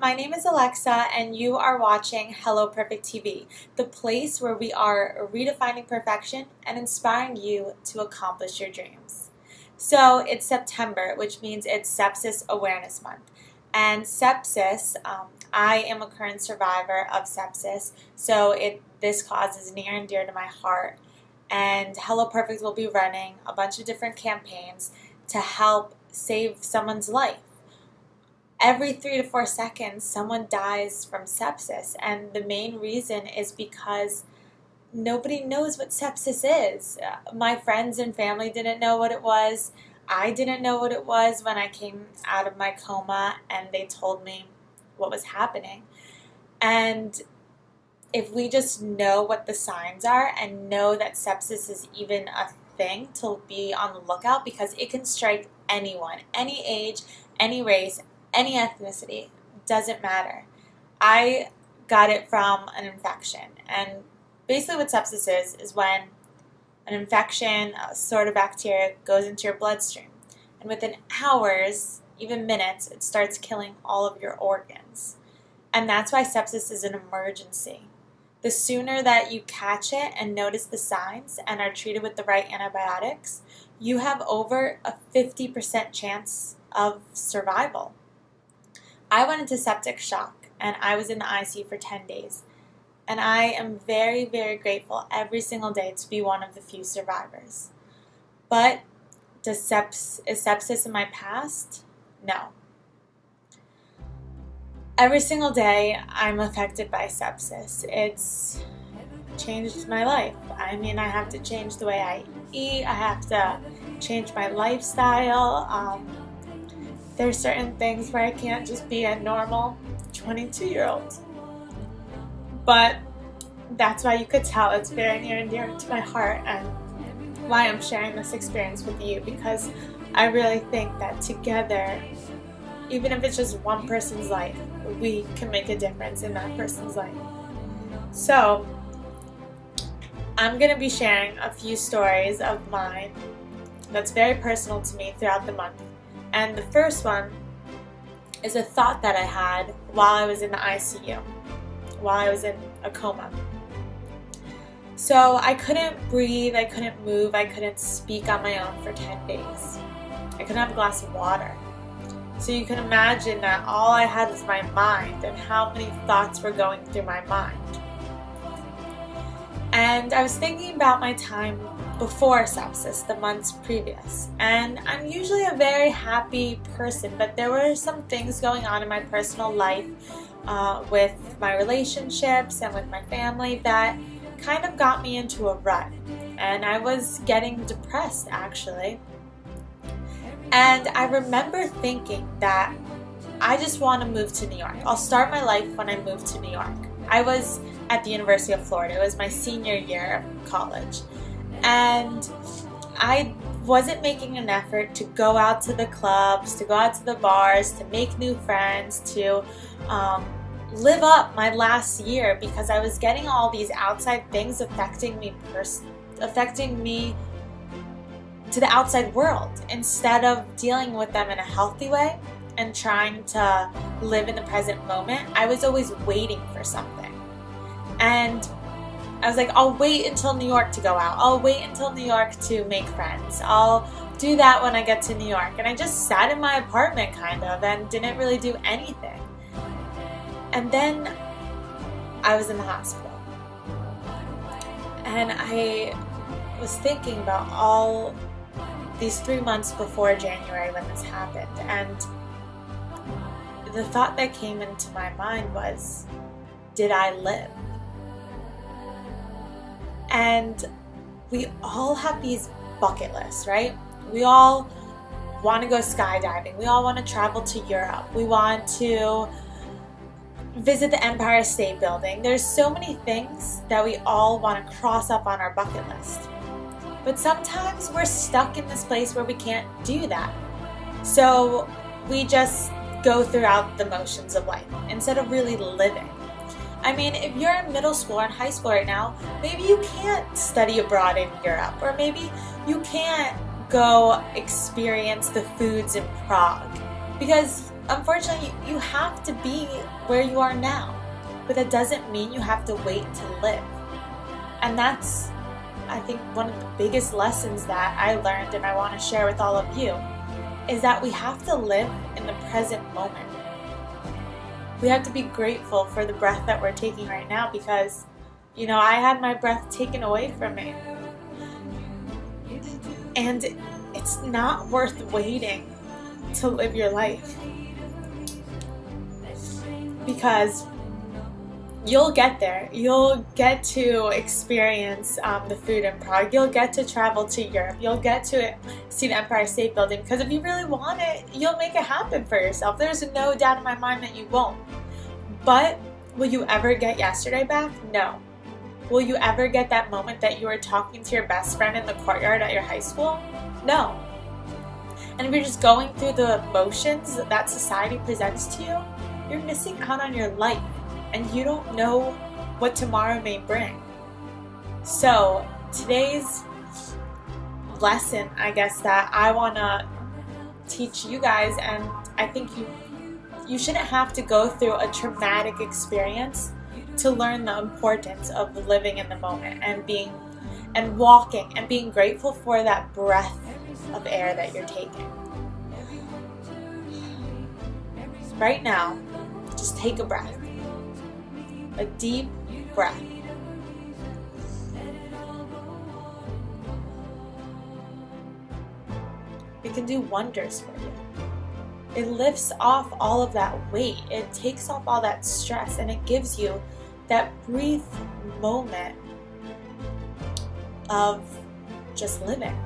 my name is Alexa, and you are watching Hello Perfect TV, the place where we are redefining perfection and inspiring you to accomplish your dreams. So it's September, which means it's Sepsis Awareness Month. And sepsis, I am a current survivor of sepsis, so this cause is near and dear to my heart. And Hello Perfect will be running a bunch of different campaigns to help save someone's life. Every 3 to 4 seconds, someone dies from sepsis, and the main reason is because nobody knows what sepsis is. My friends and family didn't know what it was. I didn't know what it was when I came out of my coma and they told me what was happening. And if we just know what the signs are and know that sepsis is even a thing, to be on the lookout, because it can strike anyone, any age, any race, any ethnicity, doesn't matter. I got it from an infection, and basically what sepsis is when an infection, a sort of bacteria, goes into your bloodstream, and within hours, even minutes, it starts killing all of your organs. And that's why sepsis is an emergency. The sooner that you catch it and notice the signs and are treated with the right antibiotics, you have over a 50% chance of survival. I went into septic shock, and I was in the ICU for 10 days. And I am very, very grateful every single day to be one of the few survivors. But is sepsis in my past? No. Every single day I'm affected by sepsis. It's changed my life. I mean, I have to change the way I eat. I have to change my lifestyle. There's certain things where I can't just be a normal 22-year-old. But that's why you could tell it's very near and dear to my heart, and why I'm sharing this experience with you, because I really think that together, even if it's just one person's life, we can make a difference in that person's life. So I'm going to be sharing a few stories of mine that's very personal to me throughout the month. And the first one is a thought that I had while I was in the ICU, while I was in a coma. So I couldn't breathe, I couldn't move, I couldn't speak on my own for 10 days. I couldn't have a glass of water. So you can imagine that all I had was my mind and how many thoughts were going through my mind. And I was thinking about my time before sepsis, the months previous. And I'm usually a very happy person, but there were some things going on in my personal life with my relationships and with my family that kind of got me into a rut. And I was getting depressed, actually. And I remember thinking that I just want to move to New York. I'll start my life when I move to New York. I was at the University of Florida. It was my senior year of college. And I wasn't making an effort to go out to the clubs, to go out to the bars, to make new friends, to live up my last year, because I was getting all these outside things affecting me to the outside world, instead of dealing with them in a healthy way and trying to live in the present moment. I was always waiting for something. And I was like, I'll wait until New York to go out. I'll wait until New York to make friends. I'll do that when I get to New York. And I just sat in my apartment kind of and didn't really do anything. And then I was in the hospital. And I was thinking about all these 3 months before January when this happened. And the thought that came into my mind was, did I live? And we all have these bucket lists, right? We all want to go skydiving. We all want to travel to Europe. We want to visit the Empire State Building. There's so many things that we all want to cross up on our bucket list. But sometimes we're stuck in this place where we can't do that. So we just go throughout the motions of life instead of really living. I mean, if you're in middle school or in high school right now, maybe you can't study abroad in Europe, or maybe you can't go experience the foods in Prague, because unfortunately, you have to be where you are now. But that doesn't mean you have to wait to live. And that's, I think, one of the biggest lessons that I learned and I want to share with all of you, is that we have to live in the present moment. We have to be grateful for the breath that we're taking right now, because, I had my breath taken away from me. And it's not worth waiting to live your life, because you'll get there. You'll get to experience the food in Prague. You'll get to travel to Europe. You'll get to see the Empire State Building, because if you really want it, you'll make it happen for yourself. There's no doubt in my mind that you won't. But will you ever get yesterday back? No. Will you ever get that moment that you were talking to your best friend in the courtyard at your high school? No. And if you're just going through the motions that society presents to you, you're missing out on your life. And you don't know what tomorrow may bring. So today's lesson, I guess, that I want to teach you guys, and I think you shouldn't have to go through a traumatic experience to learn the importance of living in the moment and walking and being grateful for that breath of air that you're taking. Right now, just take a breath. A deep breath. It can do wonders for you. It lifts off all of that weight. It takes off all that stress, and it gives you that brief moment of just living.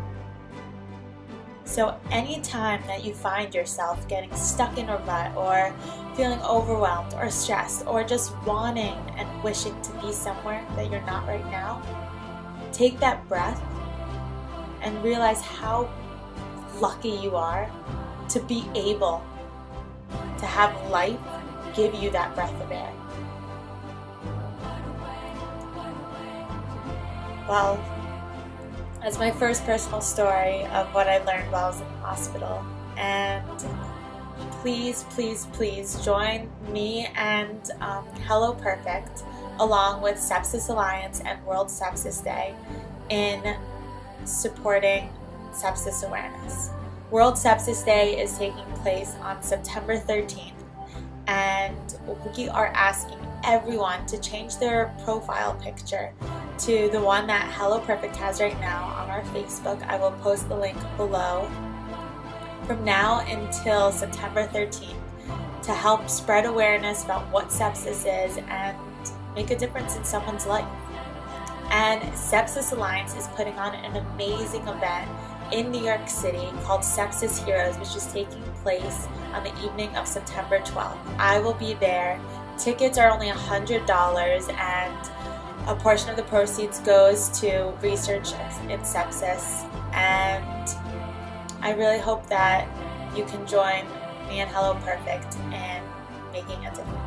So anytime that you find yourself getting stuck in a rut, or feeling overwhelmed or stressed, or just wanting and wishing to be somewhere that you're not right now, take that breath and realize how lucky you are to be able to have life give you that breath of air. Well, that's my first personal story of what I learned while I was in the hospital. And please, please, please join me and Hello Perfect, along with Sepsis Alliance and World Sepsis Day, in supporting sepsis awareness. World Sepsis Day is taking place on September 13th, and we are asking everyone to change their profile picture to the one that Hello Perfect has right now on our Facebook. I will post the link below. From now until September 13th, to help spread awareness about what sepsis is and make a difference in someone's life. And Sepsis Alliance is putting on an amazing event in New York City called Sepsis Heroes, which is taking place on the evening of September 12th. I will be there. Tickets are only $100, and a portion of the proceeds goes to research in sepsis. And I really hope that you can join me and Hello Perfect in making a difference.